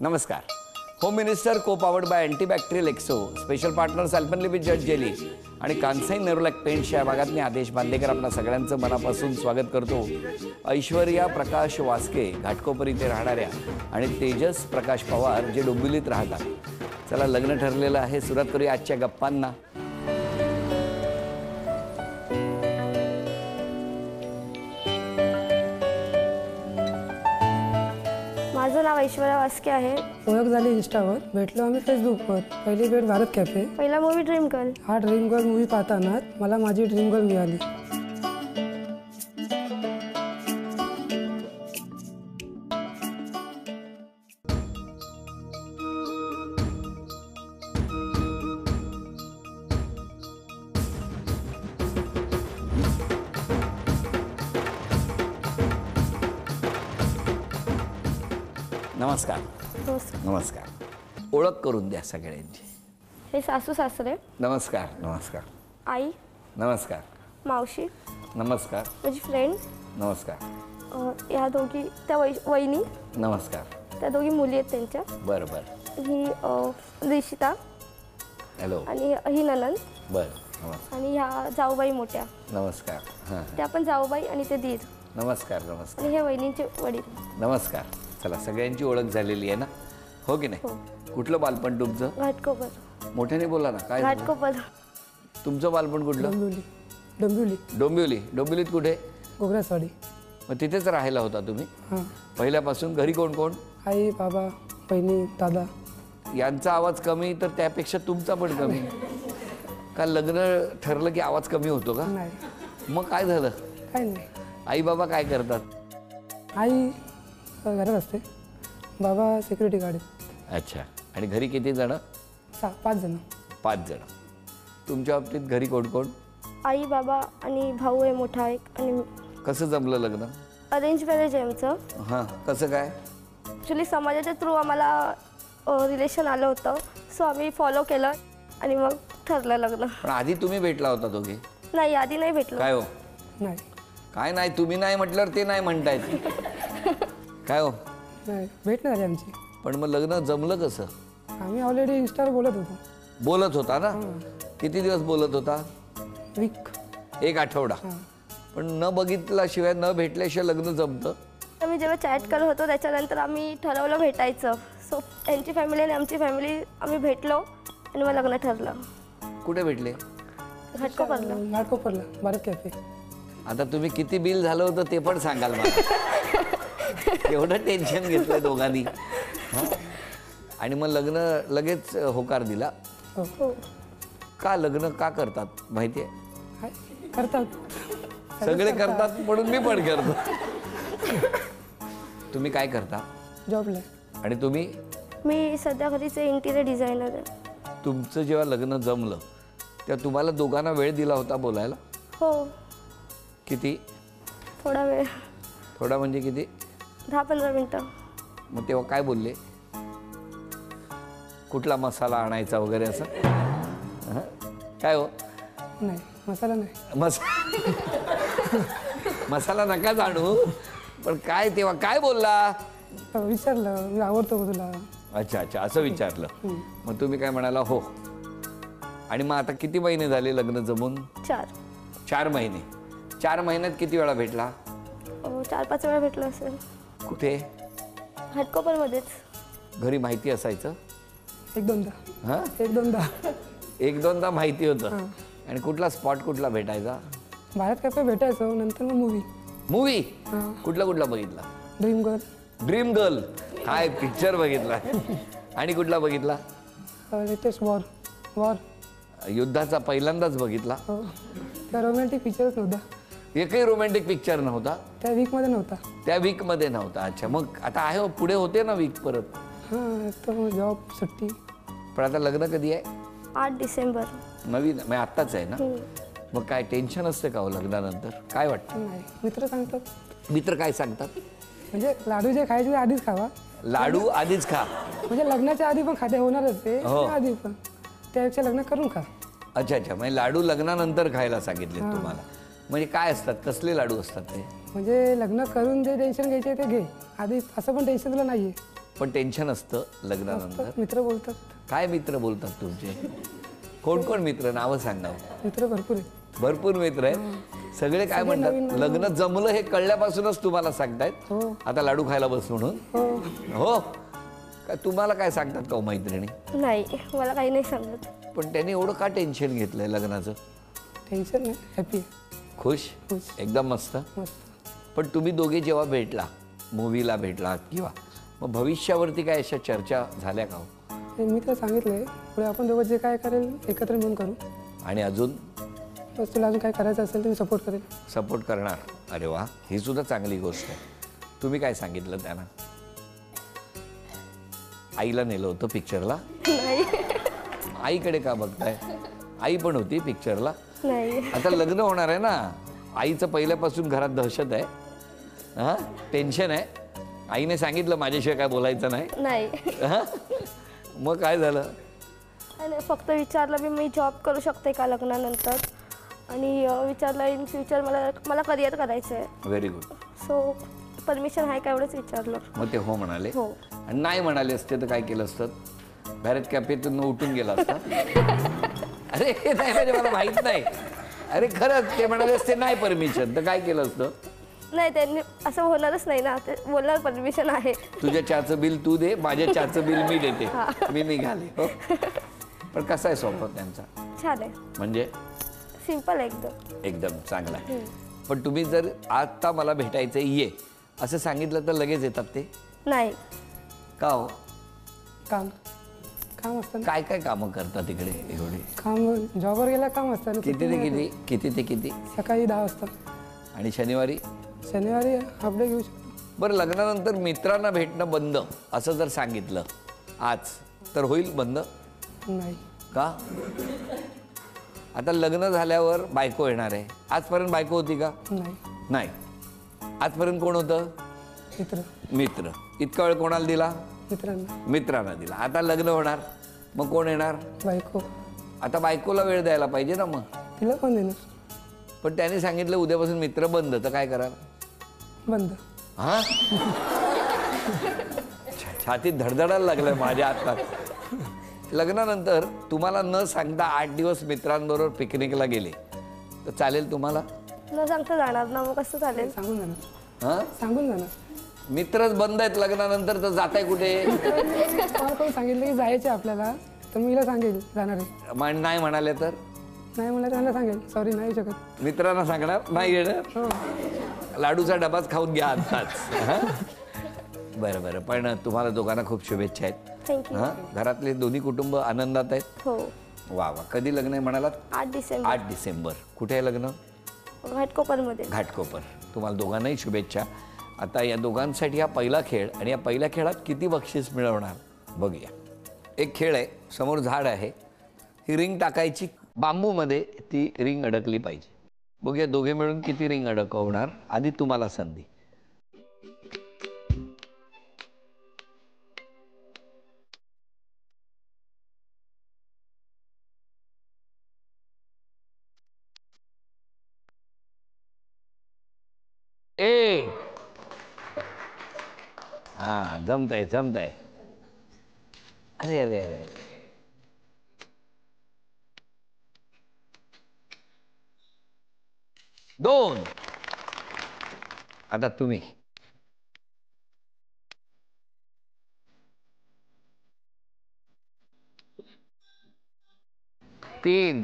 नमस्कार. Home minister को powered by antibacterial एक्सो, स्पेशल पार्टनर्स अल्पनलिपी जज जेली आणि कांसाई नेरोलॅक पेंट्सच्या भागात मी आदेश बांदेकर आपल्या सगळ्यांचं मनापासून स्वागत करतो. ऐश्वर्या प्रकाश वास्के घाटकोपर इथे राहणाऱ्या आणि तेजस प्रकाश पवार जे डोंबिवलीत राहतात. चला, लग्न ठरलेलं आहे, सुरुवात करूया आजच्या गप्पांना. माझं नाव ऐश्वर्या वास्के आहे. ओळख झाली इंस्टावर, भेटलो आम्ही फेसबुकवर. पहिली भेट भारत कॅफे. पहिला मूवी ड्रीम गर्ल. हा ड्रीम गर्ल मूवी पाहताना मला माझी ड्रीम गर्ल मिळाली. नमस्कार. नमस्कार. ओळख करून द्या सगळ्यांची. हे सासू सासरे. नमस्कार. नमस्कार. आई. नमस्कार. मावशी. नमस्कार. माझी फ्रेंड. नमस्कार. या दोघी त्या वहिनी. नमस्कार. त्या दोघी मुली आहेत त्यांच्या. बरं बरं. ही रिशिता. हॅलो. आणि ही ननंद. बरं. नमस्कार. आणि ह्या जाऊबाई मोठ्या. नमस्कार. हां. त्या पण जाऊबाई आणि ते दीर. नमस्कार. नमस्कार. आणि हे वहिनींचे वडील. नमस्कार. चला, सगळ्यांची ओळख झालेली आहे ना, हो की नाही? कुठलं बालपण तुमचं? घाटकोपर. मोठ्याने बोला ना. काय घाटकोपर. तुमचं बालपण कुठलं? डोंबिवली. डोंबिवली. डोंबिवली. डोंबिवलीत कुठे? गोगरासवाडी. मग तिथेच राहायला होता तुम्ही हां. पहिल्यापासून? घरी कोण कोण? आई, बाबा, बहिणी, दादा. यांचा आवाज कमी तर त्यापेक्षा तुमचा पण कमी का? लग्न ठरलं की आवाज कमी होतो का? नाही, मग काय झालं? काय नाही. आई बाबा काय करतात? आई घरात असते, बाबा सिक्युरिटी गार्ड. अच्छा. आणि घरी किती जण? 5 जण. 5 जण. तुमच्या बाबतीत घरी कोण कोण? आई, बाबा आणि भाऊ आहे मोठा एक. आणि कसं जमलं लग्न? अरेंज मॅरेज आहे आमचं. हां. कसं काय? ॲक्च्युली समाजाच्या थ्रू आम्हाला रिलेशन आलं होतं, सो आम्ही फॉलो केलं आणि मग ठरलं लग्न. पण आधी तुम्ही भेटला होता दोघे? नाही, आधी नाही भेटलो. काय हो? नाही. काय नाही? तुम्ही नाही म्हटल्यावर ते नाही म्हणतायत. काय हो? नाही, भेट नाही झाली आमची. पण मग लग्न जमलं कसं? आम्ही ऑलरेडी इंस्टावर बोलत होतो. बोलत होता ना? किती दिवस बोलत होता? वीक. 1 आठवडा. पण न बघितल्याशिवाय, न भेटल्याशिवाय लग्न जमतं? आम्ही जेव्हा चॅट करत होतो त्याच्यानंतर आम्ही ठरवलं भेटायचं. सो त्यांची फॅमिली आणि आमची फॅमिली आम्ही भेटलो आणि मग लग्न ठरलं. कुठे भेटले? घाटकोपरला. घाटकोपरला भारत कॅफे. आता तुम्ही किती बिल झालं होतं ते पण सांगाल मला. एवढं टेन्शन घेतलंय दोघांनी. आणि मग लग्न लगेच होकार दिला? हो. का लग्न का करतात माहिती आहे? काय करतात? सगळे करतात म्हणून मी पण करतो. तुम्ही काय करता? जॉबला. आणि तुम्ही? मी सध्या घरीचे इंटिरियर डिझायनर आहे. तुमचं जेव्हा लग्न जमलं तेव्हा तुम्हाला दोघांना वेळ दिला होता बोलायला? हो. किती? थोडा वेळ. थोडा म्हणजे किती? 10-15 मिनटं. मग तेव्हा काय बोलले? कुठला मसाला आणायचा वगैरे असं? काय हो? नाही, मसाला नाही. मसाला नकाच आणू. पण काय तेव्हा काय बोलला? विचारलं, मी आवडतो का तुला? अच्छा अच्छा, असं विचारलं. मग तुम्ही काय म्हणाला? हो. आणि मग आता किती महिने झाले लग्न जमून? 4. 4 महिने. 4 महिन्यात किती वेळा भेटला? 4-5 वेळा भेटलो असेल. कुठे? घाटकोपरमध्येच. घरी माहिती असायचं? 1-2दा. हां. 1-2दा. 1-2दा माहिती होतं. आणि कुठला स्पॉट कुठला भेटायचा? भारत कॅफे भेटायचो, नंतर मग मूवी. कुठला कुठला बघितला? Dream girl. Dream girl. काय पिक्चर बघितला? आणि कुठला बघितला? Latest war. युद्धाचा पहिल्यांदाच बघितला? हो. त्या रोमॅन्टिक पिक्चरच नव्हता. एकही रोमॅन्टिक पिक्चर नव्हता? त्या वीकमध्ये नव्हता. त्या वीकमध्ये नव्हता. अच्छा. मग आता आहे पुढे होते ना वीक परत? हां, तर जॉब सुट्टी. पण आता लग्न कधी आहे? 8 डिसेंबर. नवीन म्हणजे आत्ताच आहे ना? मग काय टेन्शन असते का हो लग्नानंतर? काय वाटतं? नाही, मित्र सांगतात. मित्र काय सांगतात? म्हणजे लाडू जे खायचे ते आधीच खावा. लाडू आधीच खा? म्हणजे लग्नाच्या आधी पण खाते होणारच ते. आधी पण त्यापेक्षा लग्न करून खा. अच्छा अच्छा. म्हणजे लाडू लग्नानंतर खायला सांगितले तुम्हाला? म्हणजे काय असतात? कसले लाडू असतात ते? म्हणजे लग्न करून जे टेन्शन घ्यायचे ते घे आधी, असं पण टेन्शन तुला नाहीये. पण टेन्शन असतं लग्नानंतर. मित्र बोलतात. काय मित्र बोलतात तुमचे? कोण कोण मित्र, नावं सांगा. मित्र भरपूर आहे. भरपूर मित्र आहेत. सगळे काय म्हणतात, लग्न जमलं हे कळल्यापासूनच तुम्हाला सांगतायत आता लाडू खायला बस म्हणून? हो. काय तुम्हाला काय सांगतात का मैत्रिणी? नाही, मला काही नाही सांगत. पण त्यांनी एवढं का टेन्शन घेतलंय लग्नाचं? टेन्शन नाही, हॅपी. खुश? एकदम मस्त. पण तुम्ही दोघे जेव्हा भेटला, मूवीला भेटला किंवा मग भविष्यावरती काय अशा चर्चा झाल्या का? मी तर सांगितलंय पुढे आपण दोघं जे काय करेल एकत्र मिळून करू. आणि अजून बस तुला अजून काय करायचं असेल तर मी सपोर्ट करेल. सपोर्ट करणार. अरे वा, ही सुद्धा चांगली गोष्ट आहे. तुम्ही काय सांगितलं त्यांना? आईला नेलं होतं पिक्चरला? नाही. आईकडे का बघताय? आई पण होती पिक्चरला. नाही. आता लग्न होणार आहे ना, आईचं पहिल्यापासून घरात दहशत आहे, हा, टेन्शन आहे. आईने सांगितलं माझ्याशिवाय काय बोलायचं नाही? नाही. मग काय झालं? आणि फक्त विचारलं मी जॉब करू शकते का लग्नानंतर, आणि विचारलं इन फ्युचर मला करिअर करायचं आहे. Very good. सो परमिशन आहे का एवढंच विचारलं. मग ते हो म्हणाले? हो. आणि नाही म्हणाले असते तर काय केलं असतं? बॅरेट कॅफेतून उठून गेला असता? अरे नाही, म्हणजे मला माहित नाही. अरे खरंच ते म्हणाले असते नाही परमिशन, तर काय केलं असतं? नाही, त्यांनी असं होणारच नाही ना, ते बोलणार परमिशन आहे. तुझ्या चहाचं बिल तू दे, माझ्या चहाचं बिल मी देते, मी निघाले. हो. पण कसा आहे स्वभाव त्यांचा? छान आहे. म्हणजे सिंपल एकदम. एकदम चांगला आहे. पण तुम्ही जर आता मला भेटायचं ये असं सांगितलं तर लगेच येतात ते? नाही. का हो? काम असतं. काय काय कामं करतात तिकडे एवढे? काम जॉबवर गेला काम असतं. किती ते किती? सकाळी 10 वाजता. आणि शनिवारी हाफ डे घेऊ शकतो. बरं, लग्नानंतर मित्रांना भेटणं बंद असं जर सांगितलं आज तर होईल बंद? नाही. का? आता लग्न झाल्यावर बायको येणार आहे. आजपर्यंत बायको होती का? नाही. आजपर्यंत कोण होतं? मित्र. इतका वेळ कोणाला दिला? मित्रांना दिला. आता लग्न होणार, मग कोण येणार? बायको. आता बायकोला वेळ द्यायला पाहिजे ना, मग तिला कोण देणार? पण त्याने सांगितलं उद्यापासून मित्र बंद, तर काय करा? बंद. हा, छातीत धडधडायला लागलंय माझ्या आता. लग्नानंतर तुम्हाला न सांगता 8 दिवस मित्रांबरोबर पिकनिकला गेले तर चालेल तुम्हाला? न सांगता जाणार ना, मग कसं चालेल? सांगून जाणार. हा, सांगून जाणार. मित्रच बंद आहेत लग्नानंतर, तर जाताय कुठे? मला कोण सांगितलं की जायचे आपल्याला, तर मी सांगेल जाणार आहे. नाही म्हणाले तर? नाही म्हणाले त्यांना सांगेल सॉरी नाही शकत. मित्रांना सांगणार नाही येणार? लाडूचा डबाच खाऊन घ्या आत्ताच. बरं बरं. पण तुम्हाला दोघांना खूप शुभेच्छा आहेत. थँक्यू. हां, घरातले दोन्ही कुटुंब आनंदात आहेत? हो. वा वा. कधी लग्न आहे म्हणालात? 8 डिसेंबर. 8 डिसेंबर. कुठे आहे लग्न? घाटकोपरमध्ये. घाटकोपर. तुम्हाला दोघांनाही शुभेच्छा. आता या दोघांसाठी हा पहिला खेळ, आणि या पहिल्या खेळात किती बक्षीस मिळवणार बघूया. एक खेळ आहे, समोर झाड आहे, ही रिंग टाकायची, बांबूमध्ये ती रिंग अडकली पाहिजे. बघूया दोघे मिळून किती रिंग अडकवणार. आधी तुम्हाला संधी. हा, जमतंय. अरे अरे अरे, 2. आता तुम्ही. 3.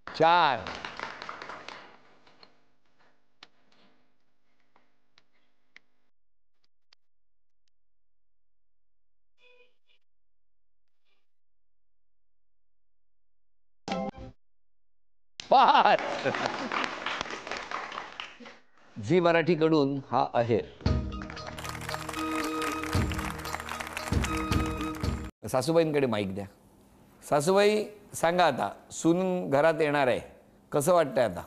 4. 5. झी मराठीकडून हा अहेर. सासूबाईंकडे माईक द्या. सासूबाई सांगा, आता सून घरात येणार आहे, कसं वाटतंय आता?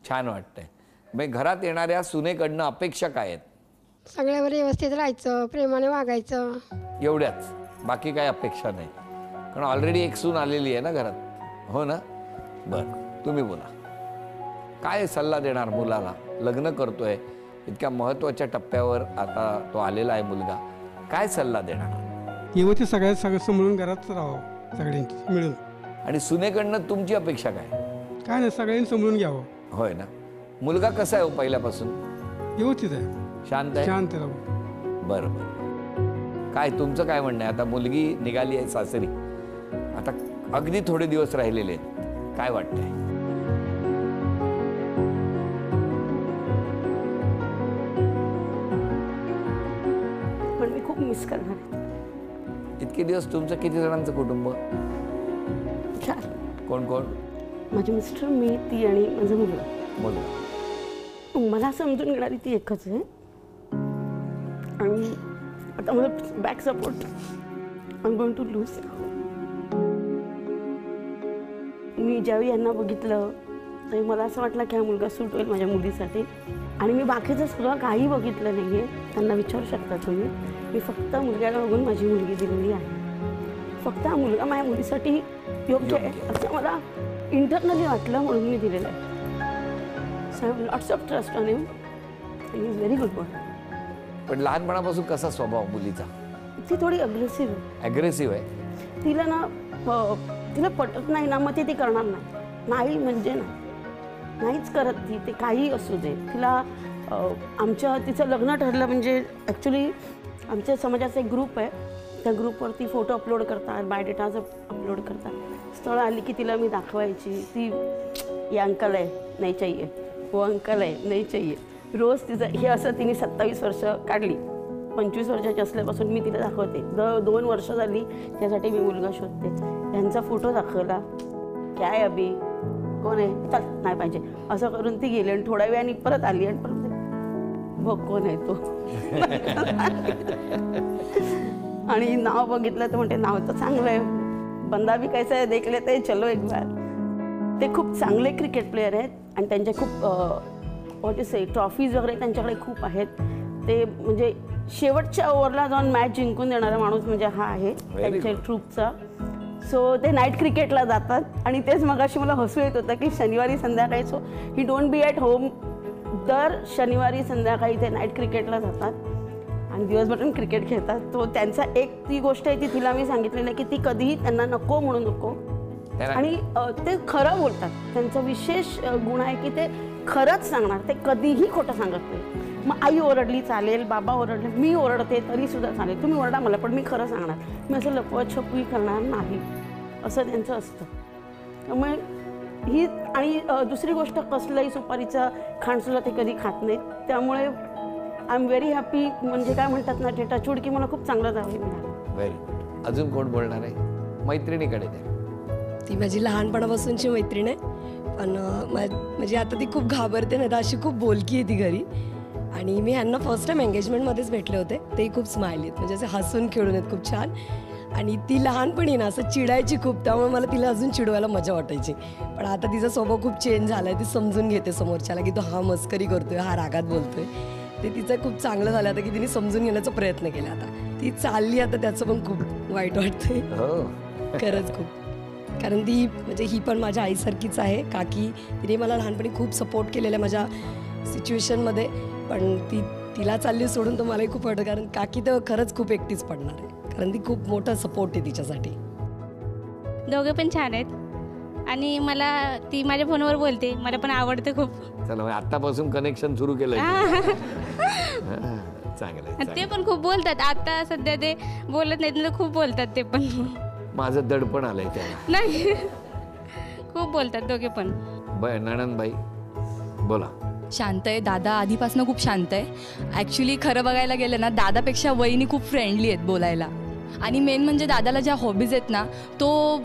छान वाटतंय. मग घरात येणाऱ्या सुनेकडनं अपेक्षा काय आहेत? सगळ्यावर व्यवस्थित राहायचं, प्रेमाने वागायचं. एवढ्याच, बाकी काही अपेक्षा नाही? कारण ऑलरेडी एक सून आलेली आहे ना घरात, हो ना? बरं, तुम्ही बोला. काय सल्ला देणार मुलाला? लग्न करतोय, इतक्या महत्त्वाच्या टप्प्यावर आता तो आलेला आहे मुलगा, काय सल्ला देणार? युवती सगळं समजून घरात राहावं सगळ्यांची मिळून. आणि सुनेकडनं तुमची अपेक्षा काय? काय नाही, सगळ्यांनी समजून घ्यावं. होय ना. मुलगा कसा आहे हो पहिल्यापासून? व्यवस्थित आहे, शांत आहे? शांत राहावं. बरं बरं. काय तुमचं काय म्हणणं आहे? आता मुलगी निघाली आहे सासरी, आता अगदी थोडे दिवस राहिलेले आहेत, काय वाटतंय? पण मी खूप मिस करणार आहे. इतके दिवस तुमचं किती जणांचं कुटुंब? 4. कोण कोण? माझे मिस्टर, मी, ती आणि माझा मुलगा. मुलगा. मला समजून घेणारी ती एकच आहे. आणि आता मला back support I am going to lose. मी ज्यावेळी यांना बघितलं तर मला असं वाटलं की हा मुलगा सूट होईल माझ्या मुलीसाठी. आणि मी बाकीचं सगळं काही बघितलं नाही आहे. त्यांना विचारू शकता तुम्ही. मी फक्त मुलग्याला बघून माझी मुलगी दिलेली आहे. फक्त हा मुलगा माझ्या मुलीसाठी योग्य आहे असं मला इंटरनली वाटलं म्हणून मी दिलेलं आहे. So I have lots of trust on him. He is very good boy. पण लहानपणापासून कसा स्वभाव मुलीचा? ती थोडी अग्रेसिव्ह आहे. ॲग्रेसिव्ह आहे? तिला ना तिला पटत नाही ना, मग ती करणार नाही म्हणजे नाहीच करत ती. ते काही असू दे. तिला तिचं लग्न ठरलं म्हणजे ॲक्च्युली आमच्या समाजाचा एक ग्रुप आहे. त्या ग्रुपवरती फोटो अपलोड करतात, बायोडेटाज अपलोड करतात. स्थळं आली की तिला मी दाखवायची. ती ये अंकल आहे नाही चाहिए, वो अंकल आहे नाही चाहिए. रोज तिचं हे असं तिने 27 वर्ष काढली. 25 वर्षाची असल्यापासून मी तिला दाखवते. 2 वर्ष झाली त्यासाठी मी मुलगा शोधते. त्यांचा फोटो दाखवला, काय अभि कोण आहे, चल नाही पाहिजे असं करून ती गेली. आणि थोड्या वेळाने परत आली आणि परत बघ कोण आहे तो. आणि नाव बघितलं तर म्हणते नाव तर चांगलं आहे, बंदा भी कैसा आहे देखले ते चलो एक बार. ते खूप चांगले क्रिकेट प्लेयर आहेत आणि त्यांचे खूप व्हॉट इज से ट्रॉफीज वगैरे त्यांच्याकडे खूप आहेत. ते म्हणजे शेवटच्या ओव्हरला जाऊन मॅच जिंकून देणारा माणूस म्हणजे हा आहे त्यांच्या ट्रूपचा. सो ते नाईट क्रिकेटला जातात. आणि तेच मगाशी मला हसू येत होतं की शनिवारी संध्याकाळी so he don't be at home. दर शनिवारी संध्याकाळी ते नाईट क्रिकेटला जातात आणि दिवसभर क्रिकेट खेळतात. तो त्यांचा एक ती गोष्ट आहे ती तिला मी सांगितलेली आहे की ती कधीही त्यांना नको म्हणू नको. आणि ते खरं बोलतात. त्यांचा विशेष गुण आहे की ते खरंच सांगणार. ते कधीही खोटं सांगत नाही. मग आई ओरडली चालेल, बाबा ओरडले, मी ओरडते तरीसुद्धा चालेल, तुम्ही ओरडा मला, पण मी खरं सांगणार. मी असं लपवत छपवी करणार नाही असं त्यांचं असतं. त्यामुळे ही आणि दुसरी गोष्ट कसलंही सुपारीचा खाणसुद्धा ते कधी खात नाहीत. त्यामुळे आय एम व्हेरी हॅपी. म्हणजे काय म्हणतात ना ते टचवूड की मला खूप चांगलं जावं मिळालं. Very good. अजून कोण बोलणार आहे? मैत्रिणीकडे द्या. ती माझी लहानपणापासूनची मैत्रीण आहे. पण म्हणजे आता ती खूप घाबरते नाही तर अशी खूप बोलकी आहे ती घरी. आणि मी ह्यांना फर्स्ट टाईम एंगेजमेंटमध्येच भेटले होते. तेही खूप स्माइली आहेत, म्हणजे असे हसून खेळून आहेत खूप छान. आणि ती लहानपणी ना असं चिडायची खूप, त्यामुळे मला तिला अजून चिडवायला मजा वाटायची. पण आता तिचा स्वभाव खूप चेंज झाला आहे. ती समजून घेते समोरच्याला की तो हा मस्करी करतोय, हा रागात बोलतोय. ते तिचं खूप चांगलं झालं आता की तिने समजून घेण्याचा प्रयत्न केला. आता ती चालली, आता त्याचं पण खूप वाईट वाटतंय खरंच खूप. कारण ती म्हणजे ही पण माझ्या आईसारखीच आहे. काकी तिने मला लहानपणी खूप सपोर्ट केलेला आहे माझ्या सिच्युएशनमध्ये. पण तिला चालली सोडून तर मलाही खूप वाटतं. कारण काकी तर खरंच खूप एकटीच पडणार आहे. कारण ती खूप मोठा सपोर्ट आहे तिच्यासाठी. दोघे पण छान आहेत आणि मला ती माझ्या फोनवर बोलते, मला पण आवडतं खूप. चला मग आतापासून कनेक्शन सुरू केलं. चांगलं. ते पण खूप बोलतात. आता सध्या ते बोलत नाहीत ना, खूप बोलतात ते पण. माझं दडपण आलंय त्याला. नाही खूप बोलतात दोघे पण. नणंदबाई बोला. शांत आहे दादा, आधीपासून खूप शांत आहे. ॲक्च्युली खरं बघायला गेलं ना दादापेक्षा वहिनी खूप फ्रेंडली आहेत बोलायला. आणि मेन म्हणजे दादाला ज्या हॉबीज आहेत ना, तो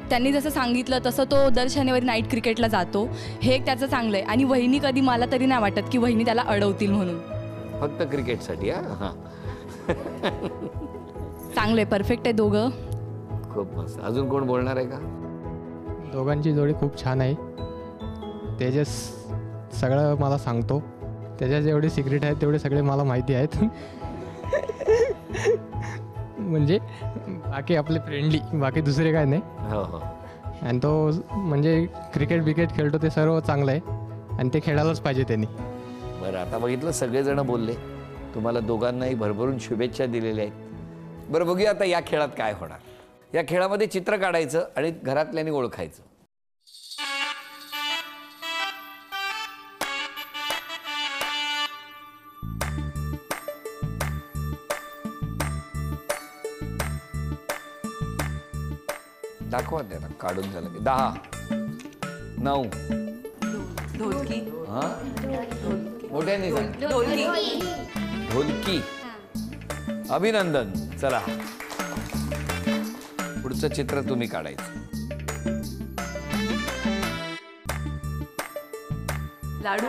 त्यांनी जसं सांगितलं तसं तो दर शनिवारी नाईट क्रिकेटला जातो. हे एक त्याचं चांगलं आहे. आणि वहिनी कधी मला तरी नाही वाटत की वहिनी त्याला अडवतील म्हणून. फक्त क्रिकेटसाठी? हां चांगलं आहे, परफेक्ट आहे दोघं. खूप मस्त. अजून कोण बोलणार आहे का? दोघांची जोडी खूप छान आहे. तेजस सगळं मला सांगतो. त्याच्या जेवढे सिक्रेट आहेत तेवढे सगळे मला माहिती आहेत. म्हणजे बाकी आपले फ्रेंडली, बाकी दुसरे काय नाही. हो हो. आणि तो म्हणजे क्रिकेट खेळतो ते सर्व चांगलं आहे आणि ते खेळायलाच पाहिजे त्यांनी. बरं, आता बघितलं सगळेजण बोलले, तुम्हाला दोघांनाही भरभरून शुभेच्छा दिलेल्या आहेत. बरं, बघूया आता या खेळात काय होणार. या खेळामध्ये चित्र काढायचं आणि घरातल्यानी ओळखायचं. दाखवा त्यांना काढून झालं की. 10 9 ढोलकी. हा मोठ्याने सांग. ढोलकी. अभिनंदन. चला पुढचं चित्र तुम्ही काढायचं. लाडू.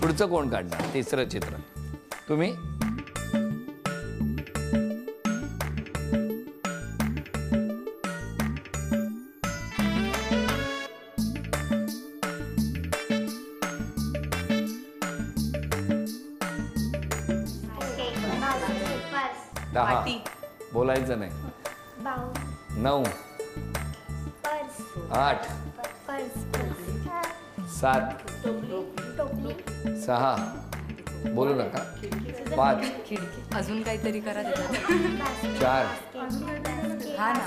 पुढचं कोण काढणार? तिसरं चित्र तुम्ही. वाटी. बोलायचं नाही. 9 8 7 6 बोलू नका. 5 अजून काहीतरी करा त्याच्यात. 4 हा ना.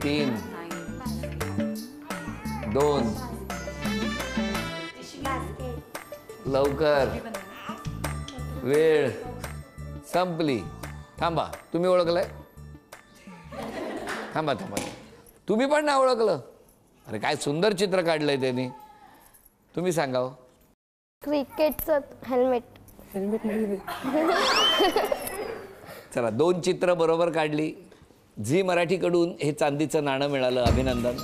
3 2 लवकर. वेळ संपली. थांबा, तुम्ही ओळखलंय? थांबा थांबा, तुम्ही पण नाही ओळखलं? अरे काय सुंदर चित्र काढलंय त्यांनी. तुम्ही सांगा. क्रिकेटचं हेल्मेट. हेल्मेट म्हणजे चला, 2 चित्र बरोबर काढली. झी मराठीकडून हे चांदीचं नाणं मिळालं. अभिनंदन.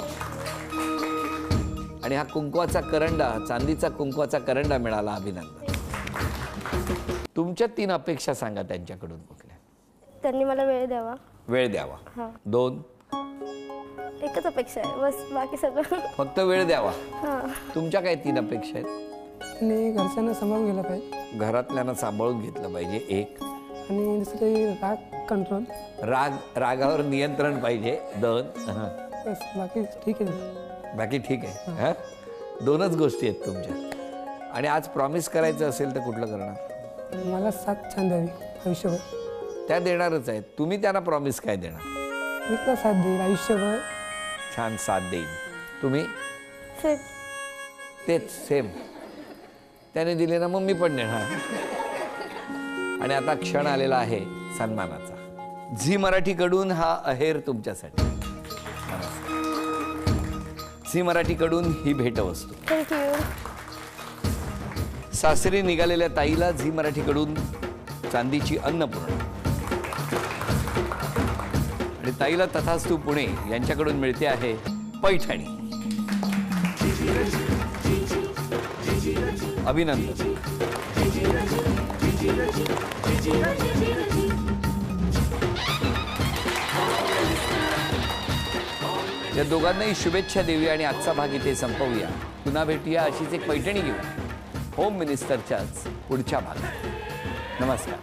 आणि हा कुंकवाचा करंडा, चांदीचा कुंकवाचा करंडा मिळाला. अभिनंदन. तुमच्या 3 अपेक्षा सांगा त्यांच्याकडून कुठल्या. त्यांनी मला वेळ द्यावा. वेळ द्यावा. हां. 2 एकच अपेक्षा आहे बस, बाकी सगळं. फक्त वेळ द्यावा. हां. तुमच्या काय 3 अपेक्षा आहेत? आणि घरच्यांना सांभाळून गेलं पाहिजे. घरातल्यांना सांभाळून घेतलं पाहिजे 1. आणि दुसरी राग कंट्रोल. रागावर नियंत्रण पाहिजे 2. बस, बाकी ठीक आहे. बाकी ठीक आहे. हां, 2च गोष्टी आहेत तुमच्या. आणि आज प्रॉमिस करायचं असेल तर कुठलं करणार? मला साथ छान द्यावी आयुष्यभर. त्या देणारच आहेत. तुम्ही त्यांना प्रॉमिस काय देणार? मी तुला साथ देईल आयुष्यभर. छान साथ देईन. तुम्ही? तेच सेम. त्याने दिले ना, मग मी पण देणार. आणि आता क्षण आलेला आहे सन्मानाचा. झी मराठीकडून हा अहेर तुमच्यासाठी. झी मराठीकडून ही भेटवस्तू. थँक्यू. सासरी निघालेल्या ताईला झी मराठीकडून चांदीची अन्नपूर्णा. आणि ताईला तथास्तु पुणे यांच्याकडून मिळते आहे पैठणी. अभिनंदन. या दोघांनाही शुभेच्छा देऊया आणि आजचा भाग इथे संपवूया. पुन्हा भेटूया अशीच एक पैठणी घेऊ होम मिनिस्टरच्याच पुढच्या भागात. नमस्कार.